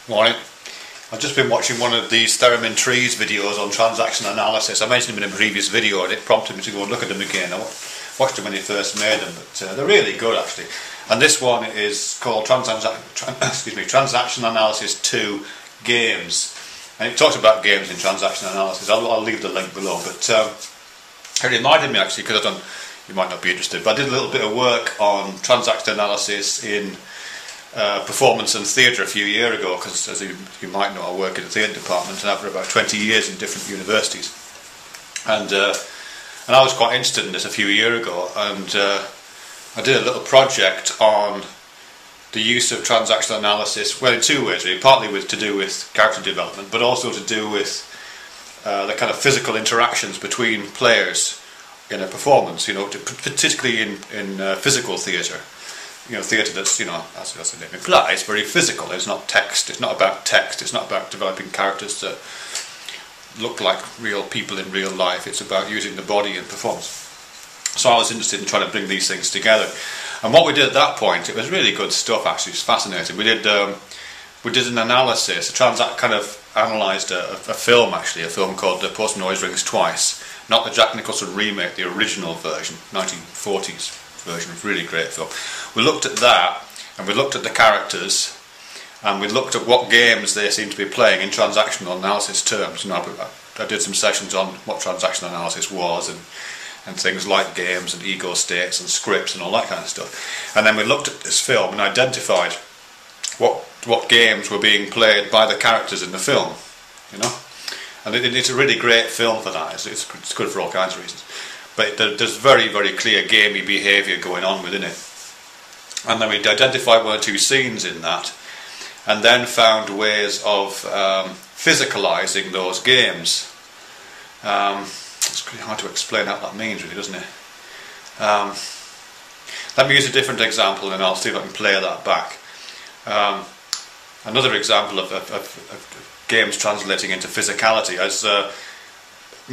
Morning. I've just been watching one of these Theremin Trees videos on transaction analysis. I mentioned them in a previous video and it prompted me to go and look at them again. I watched them when he first made them, but they're really good actually. And this one is called Transaction Analysis 2 Games. And it talks about games in transaction analysis. I'll leave the link below. But it reminded me actually, because you might not be interested, but I did a little bit of work on transaction analysis in performance and theatre a few years ago, because as you might know, I work in the theatre department and I've for about 20 years in different universities, and I was quite interested in this a few years ago, and I did a little project on the use of transactional analysis, well, in two ways really, partly to do with character development, but also to do with the kind of physical interactions between players in a performance, particularly in physical theatre. Theatre that's, as the name implies, very physical. It's not text, it's not about text, it's not about developing characters that look like real people in real life, it's about using the body in performance. So I was interested in trying to bring these things together. And what we did at that point, it was really good stuff actually, it's fascinating. We did an analysis, kind of analysed a film actually, a film called The Postman Always Rings Twice, not the Jack Nicholson remake, the original version, 1940s. Version of really great film. We looked at that, and we looked at the characters, and we looked at what games they seem to be playing in transactional analysis terms. I did some sessions on what transactional analysis was, and things like games and ego states and scripts and all that kind of stuff. And then we looked at this film and identified what games were being played by the characters in the film. And it's a really great film for that. It's good for all kinds of reasons. But there's very, very clear gamey behaviour going on within it. And then we identified one or two scenes in that, and then found ways of physicalising those games. It's pretty hard to explain what that means, really, doesn't it? Let me use a different example, and I'll see if I can play that back. Another example of games translating into physicality.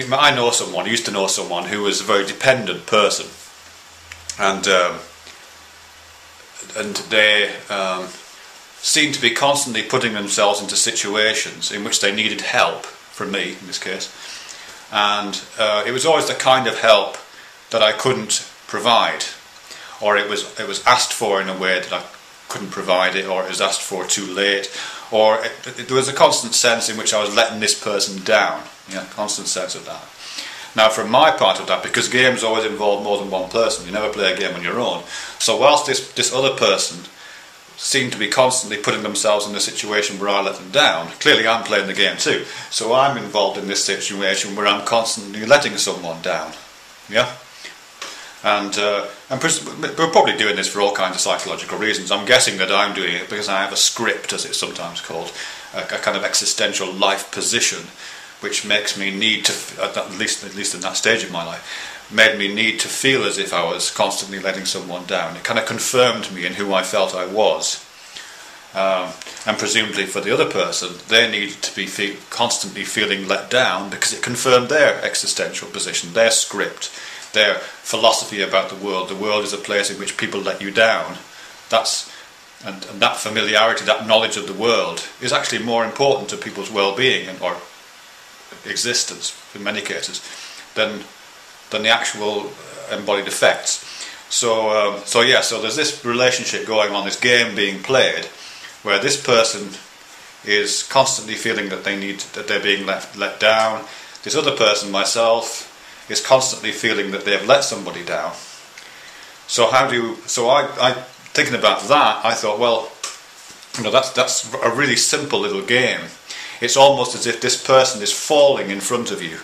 I know someone, used to know someone who was a very dependent person, and they seemed to be constantly putting themselves into situations in which they needed help from me, in this case, and it was always the kind of help that I couldn't provide, or it was asked for in a way that I couldn't provide it, or it was asked for too late, or there was a constant sense in which I was letting this person down. Constant sense of that. Now, from my part of that, because games always involve more than one person, you never play a game on your own. So whilst this other person seemed to be constantly putting themselves in a situation where I let them down, clearly I'm playing the game too. So I'm involved in this situation where I'm constantly letting someone down. And we're probably doing this for all kinds of psychological reasons. I'm guessing that I'm doing it because I have a script, as it's sometimes called, a kind of existential life position, which makes me need to, at least in that stage of my life, made me need to feel as if I was constantly letting someone down. It kind of confirmed me in who I felt I was. And presumably for the other person, they needed to be constantly feeling let down because it confirmed their existential position, their script, their philosophy about the world. The world is a place in which people let you down. And that familiarity, that knowledge of the world, is actually more important to people's well-being or existence in many cases than the actual embodied effects. So there's this relationship going on, this game being played, where this person is constantly feeling that they're being let down. This other person, myself, is constantly feeling that they have let somebody down. So I thinking about that, I thought, well, that's a really simple little game. It's almost as if this person is falling in front of you,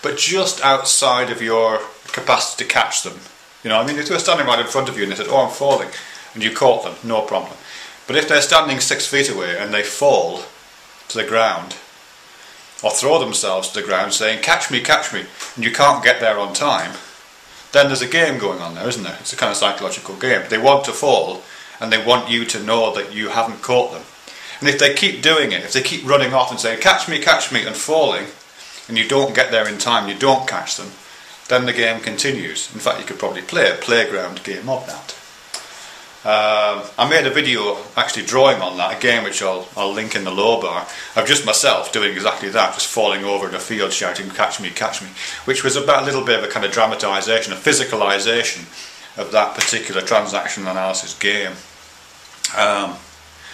but just outside of your capacity to catch them. If they're standing right in front of you and they said, "Oh, I'm falling," and you caught them, no problem. But if they're standing 6 feet away and they fall to the ground, or throw themselves to the ground saying, catch me," and you can't get there on time, then there's a game going on there, isn't there? It's a kind of psychological game. They want to fall, and they want you to know that you haven't caught them. And if they keep doing it, if they keep running off and saying, catch me," and falling, and you don't get there in time, you don't catch them, then the game continues. In fact, you could probably play a playground game of that. I made a video actually drawing on that again, which I'll link in the lower bar, of just myself doing exactly that, just falling over in a field shouting "catch me, catch me," which was about a little bit of a kind of dramatisation, a physicalisation of that particular transaction analysis game.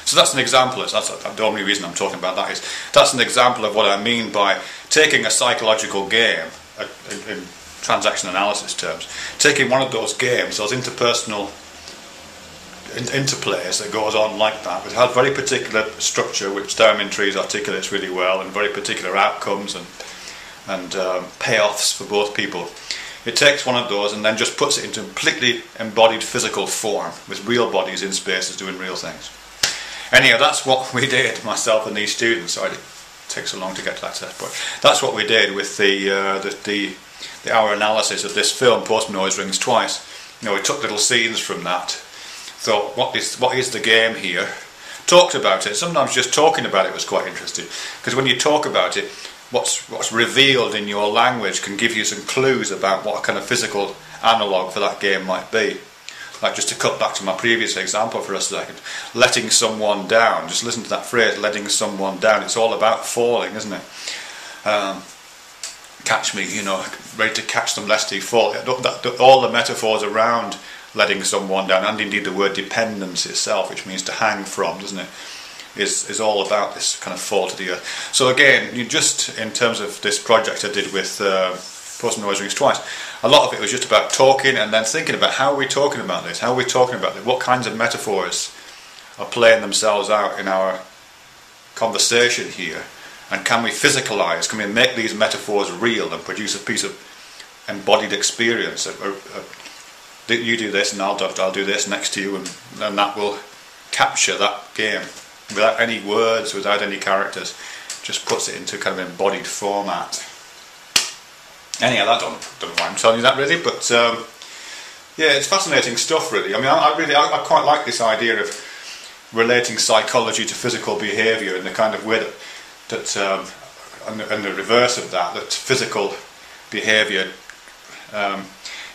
So that's an example. That's the only reason I'm talking about that is that's an example of what I mean by taking a psychological game in transaction analysis terms, taking one of those games, those interpersonal interplays that goes on like that, which has very particular structure, which Theremin Trees articulates really well, and very particular outcomes and payoffs for both people. It takes one of those and then just puts it into completely embodied physical form with real bodies in spaces doing real things. Anyhow, that's what we did, myself and these students. Sorry, it takes so long to get to that test point. That's what we did with our analysis of this film, Postman Always Rings Twice. You know, we took little scenes from that, thought, what is the game here? Talked about it. Sometimes just talking about it was quite interesting, because when you talk about it, what's revealed in your language can give you some clues about what kind of physical analogue for that game might be. Like, just to cut back to my previous example for a second, letting someone down. Just listen to that phrase, letting someone down. It's all about falling, isn't it? Catch me, you know, ready to catch them lest they fall. All the metaphors around letting someone down, and indeed the word dependence itself, which means to hang from, doesn't it, is all about this kind of fall to the earth. So again, you just, in terms of this project I did with Postman Always Rings Twice, a lot of it was just about talking and then thinking about how are we talking about this, how are we talking about this, what kinds of metaphors are playing themselves out in our conversation here, and can we physicalise, can we make these metaphors real and produce a piece of embodied experience. You do this and I'll do this next to you, and that will capture that game without any words, without any characters, just puts it into kind of embodied format. Anyhow, I don't know why I'm telling you that really, but yeah, it's fascinating stuff really. I mean, I quite like this idea of relating psychology to physical behaviour in the kind of way that and the reverse of that physical behaviour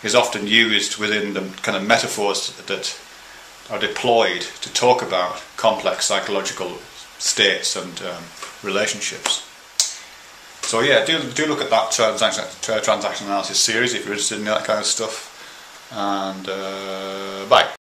is often used within the kind of metaphors that are deployed to talk about complex psychological states and relationships. So yeah, do look at that transaction analysis series if you're interested in that kind of stuff. And bye.